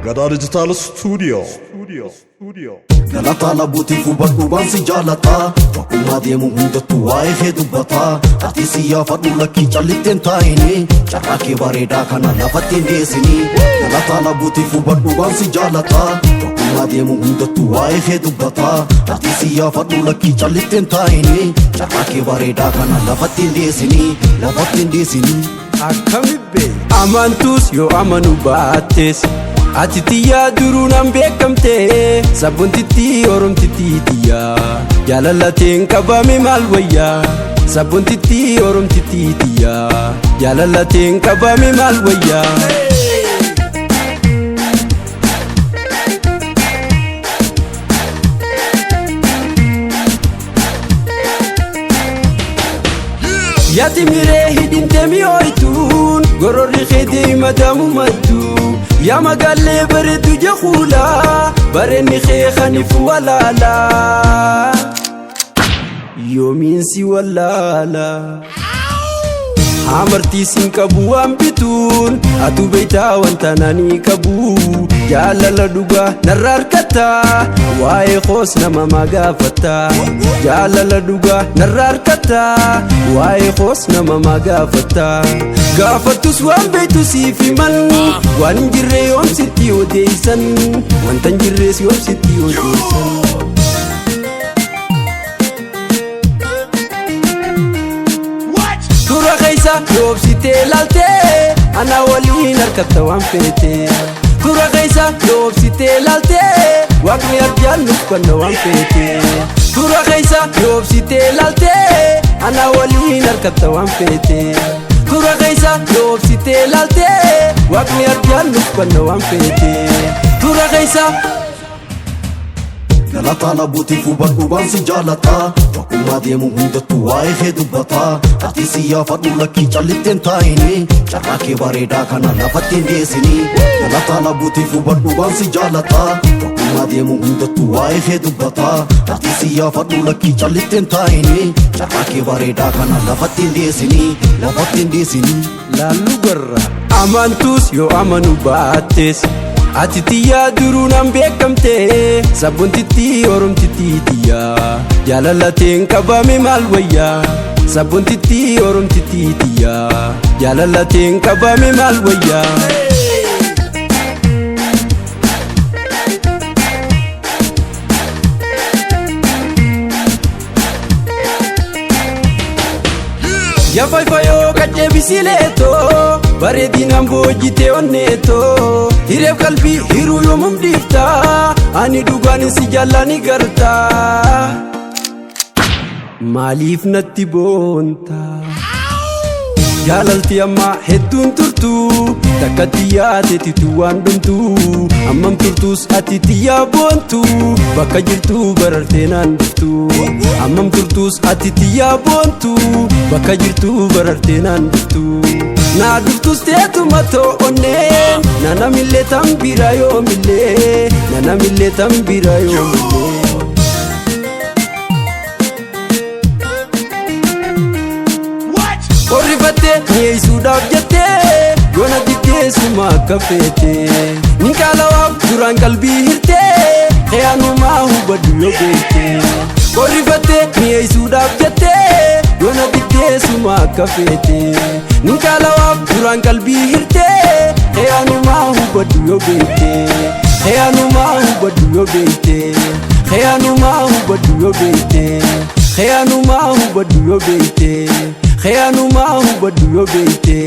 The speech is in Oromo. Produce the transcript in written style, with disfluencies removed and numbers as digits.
Gada Digital Studio. Galata labuti fubadhu bansi jalata Wakuma deemu hundatu waa'ee kee dubbata Ati siyaafadhu lakkii callitteen taa'ini Carraa kee bareedaa kana lafatti hin dhiyeessini Galata labuti fubadhu bansi jalata Wakuma deemu hundatu waa'ee kee dubbata Ati siyaafadhu lakkii callitteen taa'ini Carraa kee bareedaa kana lafatti hin dhiyeessini Akkamibbe amantus yoo amanu baattes Ati tiyyaa duruu nan beekamte Sabboontitti oromtitti tiyyaa Jaalalateen qabame maal wayyaa Sabboontitti oromtitti tiyyaa Jaalalateen qabame maal wayyaa Yati miree hidhinte mi'ooytuun Gororri keetii madamu maddu Yaa magaalee bareedu jahuula Bareenni kee kanifu walaala Yoomiinsi walaala Amartiisin qabu waan bituun Atu beeytaa wanta nani qabu Jaalala dhugaa narra harkata Waa'ee koos nama magaafata Jaalala dhugaa narra harkata Waa'ee koos nama magaafata Gaafattus waan beeytu siif himan Waan hin jirre yoomsitti odeeysan Wanta hin jirres yoomsitti odeeysan Tura keessa yoobsitee laaltee Ana waliin harkatta waan feete Tura keessa yoobsitee laaltee Waaqni arjaan nuuf kanna waan feete Tura keessa yoobsitee laaltee Ana waliin harkatta waan feete Tura keessa yoobsitee laaltee Waaqni arjaan nuuf kanna waan feete Tura keessa Galata labuti fubadhu bansi jalata Wakuma deemu hundatu waa'ee kee dubbata Ati siyaafadhu lakkii callitteen taa'ini Carraa kee bareedaa kana lafatti hin dhiyeessini Galata labuti fubadhu bansi jalata Wakuma deemu hundatu waa'ee kee dubbata Ati siyaafadhu lakkii callitteen taa'ini Carraa kee bareedaa kana lafatti hin dhiyeessini Laallu garra amantus yoo amanu baattes Ati tiyyaa duruu nan beekamte Sabboontitti oromtitti tiyyaa Jaalalateen qabame maal wayyaa Sabboontitti oromtitti tiyyaa Jaalalateen qabame maal wayyaa Yafayfayoo qaccee bisileetoo Bareedinaan boojjitee onneetoo Hireef qalbii hiruu yoomum dhiiftaa Ani dhugaan si jaallani gartaa Maaliif natti boontaa Jaalalti ammaa hedduun turtuu Takka tiyyaateetitu waan dhumtuu Ammam turtuus ati tiyyaa boontuu Bakka jirtuu barartee naan dhuftuu Ammam turtuus ati tiyyaa boontuu Bakka jirtuu barartee naan dhuftuu Naa dhuftus teetuma to'onnee Nanamillee tan bira yoomillee Nanamillee tan bira yoomillee Qorrifattee mi'eessuudhaaf jettee Yoona diddeessuma akka feete Ninkaalawaaf duraan qalbii hirtee Qe'aanumaa hubadhu yoo beekte Qorrifattee mi'eessuudhaaf jettee Yoona diddeessuma akka feete Ninkaalawaaf duraan qalbii hirtee Qe'aanumaa hubadhu yoo beekte Qe'aanumaa hubadhu yoo beekte Qe'aanumaa hubadhu yoo beekte Qe'aanumaa hubadhu yoo beekte Qe'aanumaa hubadhu yoo beekte